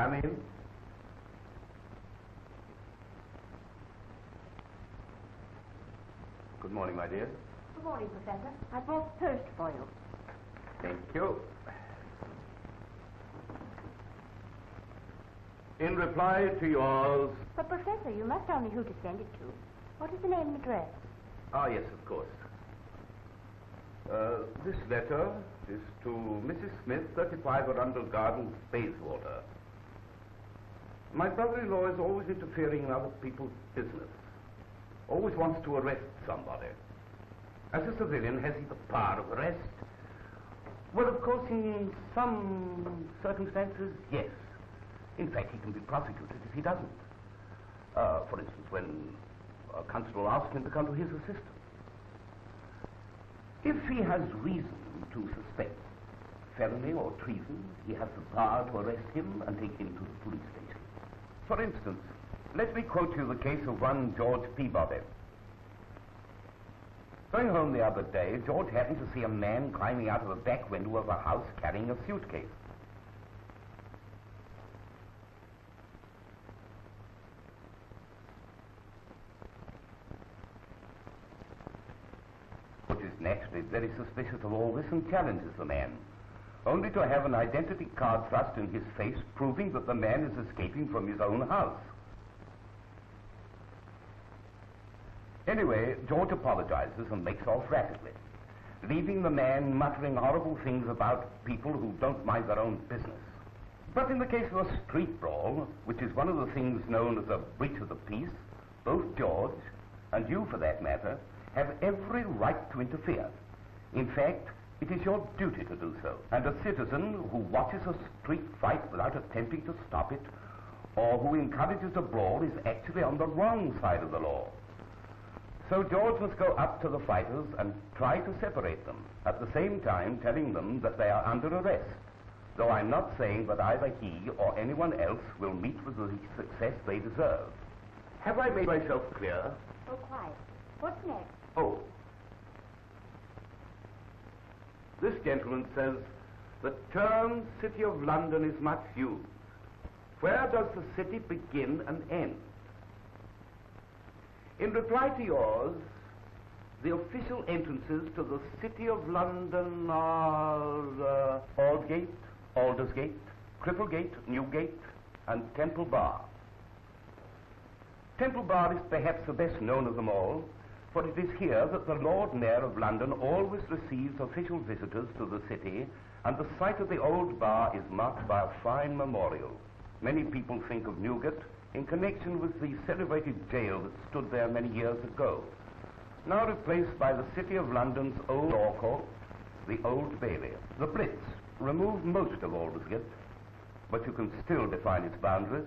Come in. Good morning, my dear. Good morning, Professor. I brought toast for you. Thank you. In reply to yours... But, Professor, you must tell me who to send it to. What is the name and address? Ah, yes, of course. This letter is to Mrs. Smith, 35 Arundel Gardens, Bayswater. My brother-in-law is always interfering in other people's business. Always wants to arrest somebody. As a civilian, has he the power of arrest? Well, of course, in some circumstances, yes. In fact, he can be prosecuted if he doesn't. For instance, when a constable asks him to come to his assistance. If he has reason to suspect felony or treason, he has the power to arrest him and take him to the police station. For instance, let me quote you the case of one George Peabody. Going home the other day, George happened to see a man climbing out of the back window of a house carrying a suitcase. George is naturally very suspicious of all this and challenges the man, only to have an identity card thrust in his face proving that the man is escaping from his own house. Anyway, George apologizes and makes off rapidly, leaving the man muttering horrible things about people who don't mind their own business. But in the case of a street brawl, which is one of the things known as a breach of the peace, both George, and you for that matter, have every right to interfere. In fact, it is your duty to do so. And a citizen who watches a street fight without attempting to stop it, or who encourages a brawl, is actually on the wrong side of the law. So George must go up to the fighters and try to separate them, at the same time telling them that they are under arrest, though I'm not saying that either he or anyone else will meet with the success they deserve. Have I made myself clear? Oh, quite. What's next? Oh. This gentleman says, the term City of London is much used. Where does the city begin and end? In reply to yours, the official entrances to the City of London are Aldgate, Aldersgate, Cripplegate, Newgate, and Temple Bar. Temple Bar is perhaps the best known of them all, for it is here that the Lord Mayor of London always receives official visitors to the city, and the site of the old bar is marked by a fine memorial. Many people think of Newgate in connection with the celebrated jail that stood there many years ago, now replaced by the City of London's old law court, the Old Bailey. The Blitz removed most of Aldersgate, but you can still define its boundaries.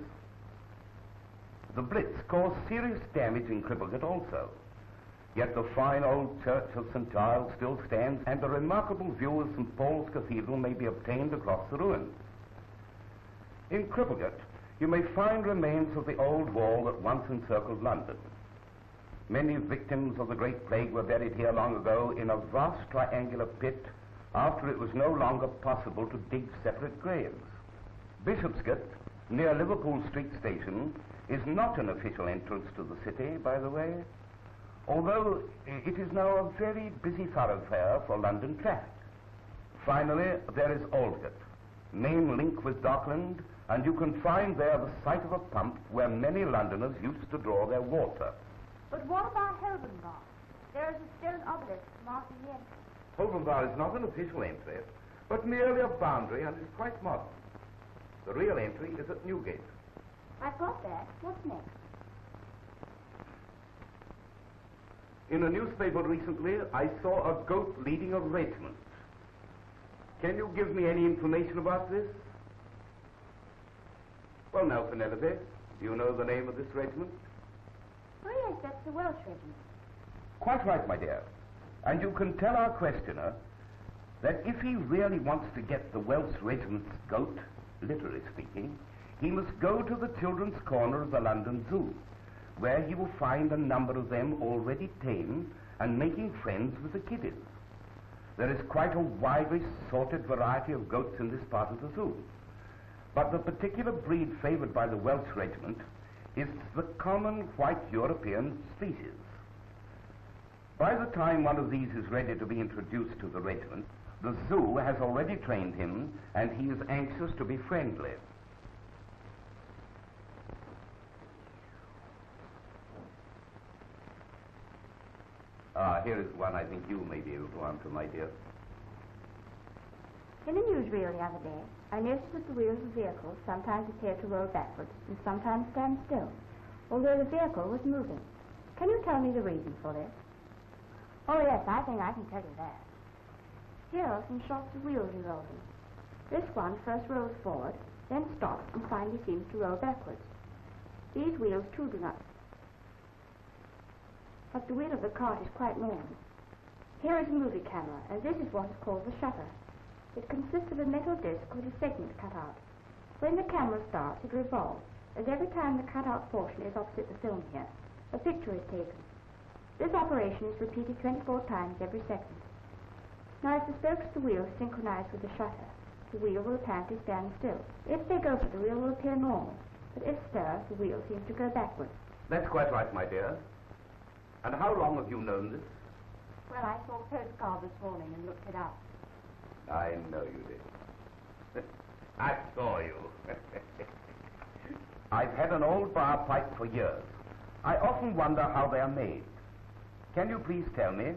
The Blitz caused serious damage in Cripplegate also, yet the fine old church of St. Giles still stands, and a remarkable view of St. Paul's Cathedral may be obtained across the ruins. In Cripplegate, you may find remains of the old wall that once encircled London. Many victims of the Great Plague were buried here long ago in a vast triangular pit after it was no longer possible to dig separate graves. Bishopsgate, near Liverpool Street Station, is not an official entrance to the city, by the way, although it is now a very busy thoroughfare for London traffic. Finally, there is Aldgate, main link with Dockland, and you can find there the site of a pump where many Londoners used to draw their water. But what about Holborn Bar? There is still an obelisk marking the entrance. Holborn Bar is not an official entry, but merely a boundary and is quite modern. The real entry is at Newgate. I've got that. What's next? In a newspaper recently, I saw a goat leading a regiment. Can you give me any information about this? Well, now, Penelope, do you know the name of this regiment? Oh, yes, that's the Welsh regiment. Quite right, my dear. And you can tell our questioner that if he really wants to get the Welsh regiment's goat, literally speaking, he must go to the children's corner of the London Zoo, where he will find a number of them already tame and making friends with the kiddies. There is quite a widely sorted variety of goats in this part of the zoo. But the particular breed favored by the Welsh regiment is the common white European species. By the time one of these is ready to be introduced to the regiment, the zoo has already trained him, and he is anxious to be friendly. Here is one I think you may be able to answer, my dear. In the newsreel the other day, I noticed that the wheels of vehicles sometimes appear to roll backwards and sometimes stand still, although the vehicle was moving. Can you tell me the reason for this? Oh, yes, I think I can tell you that. Here are some shots of wheels revolving. This one first rolls forward, then stops, and finally seems to roll backwards. These wheels too do not. But the wheel of the cart is quite normal. Here is a movie camera, and this is what is called the shutter. It consists of a metal disc with a segment cut out. When the camera starts, it revolves, and every time the cut-out portion is opposite the film here, a picture is taken. This operation is repeated 24 times every second. Now, if the spokes of the wheel synchronize with the shutter, the wheel will apparently stand still. If they go for the wheel will appear normal, but if stirred, the wheel seems to go backwards. That's quite right, my dear. And how long have you known this? Well, I saw a postcard this morning and looked it up. I know you did. I saw you. I've had an old bar pipe for years. I often wonder how they are made. Can you please tell me?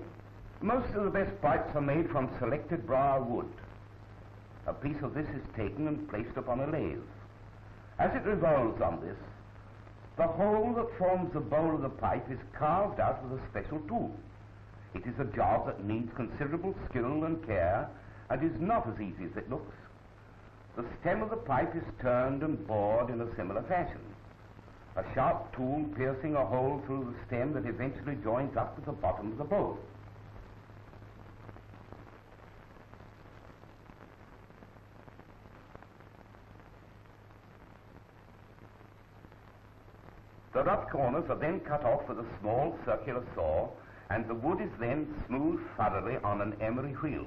Most of the best pipes are made from selected briar wood. A piece of this is taken and placed upon a lathe. As it revolves on this, the hole that forms the bowl of the pipe is carved out with a special tool. It is a job that needs considerable skill and care and is not as easy as it looks. The stem of the pipe is turned and bored in a similar fashion, a sharp tool piercing a hole through the stem that eventually joins up with the bottom of the bowl. The rough corners are then cut off with a small circular saw, and the wood is then smoothed thoroughly on an emery wheel.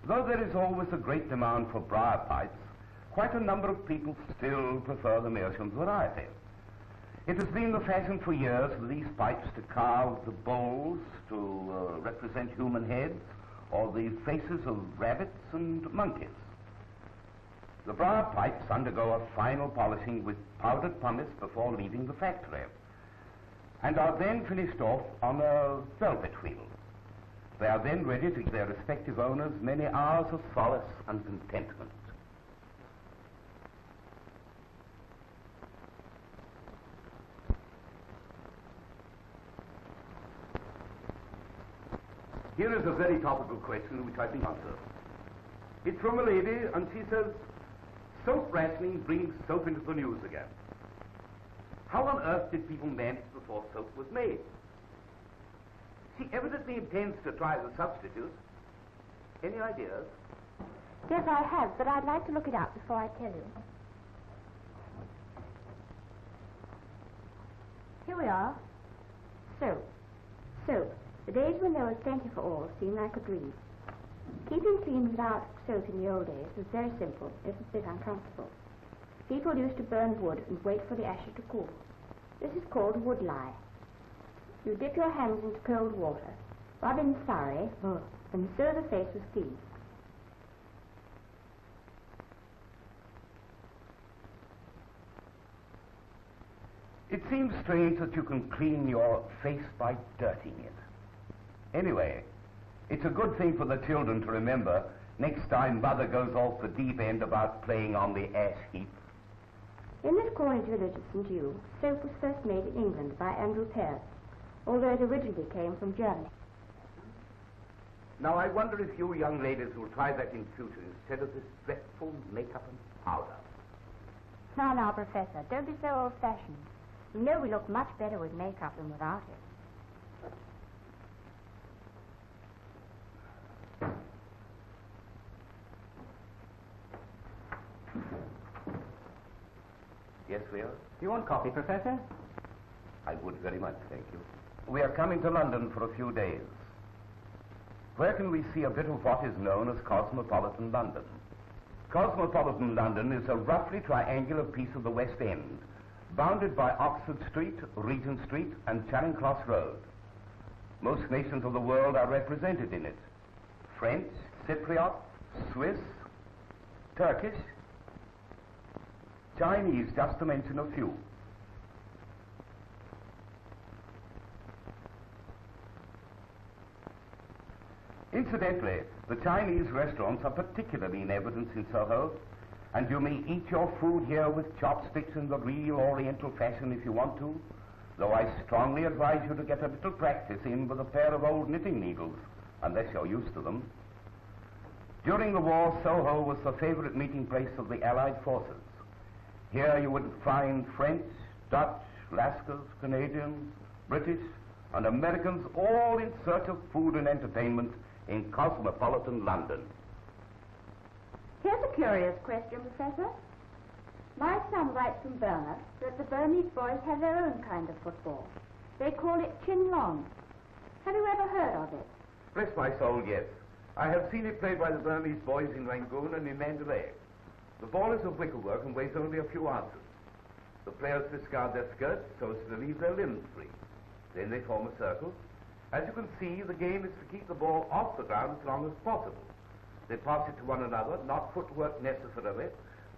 Though there is always a great demand for briar pipes, quite a number of people still prefer the meerschaum variety. It has been the fashion for years for these pipes to carve the bowls to represent human heads or the faces of rabbits and monkeys. The briar pipes undergo a final polishing with powdered pumice before leaving the factory, and are then finished off on a velvet wheel. They are then ready to give their respective owners many hours of solace and contentment. Here is a very topical question which I think answers. It's from a lady, and she says, soap rationing brings soap into the news again. How on earth did people manage before soap was made? She evidently intends to try the substitute. Any ideas? Yes, I have, but I'd like to look it up before I tell you. Here we are. Soap. Soap. The days when there was plenty for all seem like a dream. Keeping clean without soap in the old days was very simple, if a bit uncomfortable. People used to burn wood and wait for the ashes to cool. This is called wood lye. You dip your hands into cold water, rub in thoroughly, and so the face was clean. It seems strange that you can clean your face by dirtying it. Anyway, it's a good thing for the children to remember next time Mother goes off the deep end about playing on the ash heap. In this Cornish village of St. Hugh, soap was first made in England by Andrew Pearce, although it originally came from Germany. Now, I wonder if you young ladies will try that in future instead of this dreadful makeup and powder. Now, Professor, don't be so old-fashioned. You know we look much better with makeup than without it. Yes, we are. You want coffee, Professor? I would very much, thank you. We are coming to London for a few days. Where can we see a bit of what is known as cosmopolitan London? Cosmopolitan London is a roughly triangular piece of the West End, bounded by Oxford Street, Regent Street, and Charing Cross Road. Most nations of the world are represented in it. French, Cypriot, Swiss, Turkish, Chinese, just to mention a few. Incidentally, the Chinese restaurants are particularly in evidence in Soho, and you may eat your food here with chopsticks in the real Oriental fashion if you want to, though I strongly advise you to get a little practice in with a pair of old knitting needles, unless you're used to them. During the war, Soho was the favorite meeting place of the Allied forces. Here you would find French, Dutch, Lascars, Canadians, British, and Americans all in search of food and entertainment in cosmopolitan London. Here's a curious question, Professor. My son writes from Burma that the Burmese boys have their own kind of football. They call it chin long. Have you ever heard of it? Bless my soul, yes. I have seen it played by the Burmese boys in Rangoon and in Mandalay. The ball is of wickerwork and weighs only a few ounces. The players discard their skirts so as to leave their limbs free. Then they form a circle. As you can see, the game is to keep the ball off the ground as long as possible. They pass it to one another, not footwork necessarily,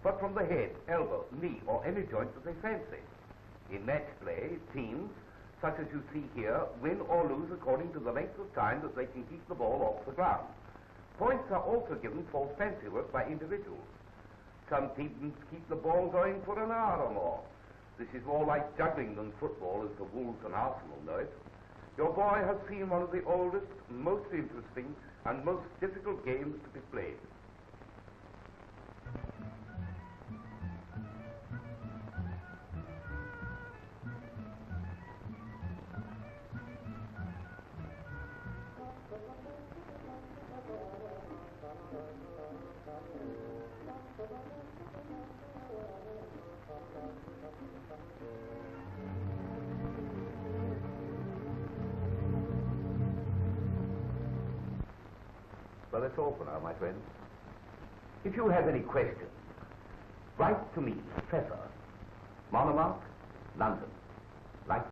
but from the head, elbow, knee, or any joint that they fancy. In match play, teams, such as you see here, win or lose according to the length of time that they can keep the ball off the ground. Points are also given for fancy work by individuals. Some teams keep the ball going for an hour or more. This is more like juggling than football, as the Wolves and Arsenal know it. Your boy has seen one of the oldest, most interesting, and most difficult games to be played. Well, that's all for now, my friends. If you have any questions, write to me, Professor, Monomark, London. Like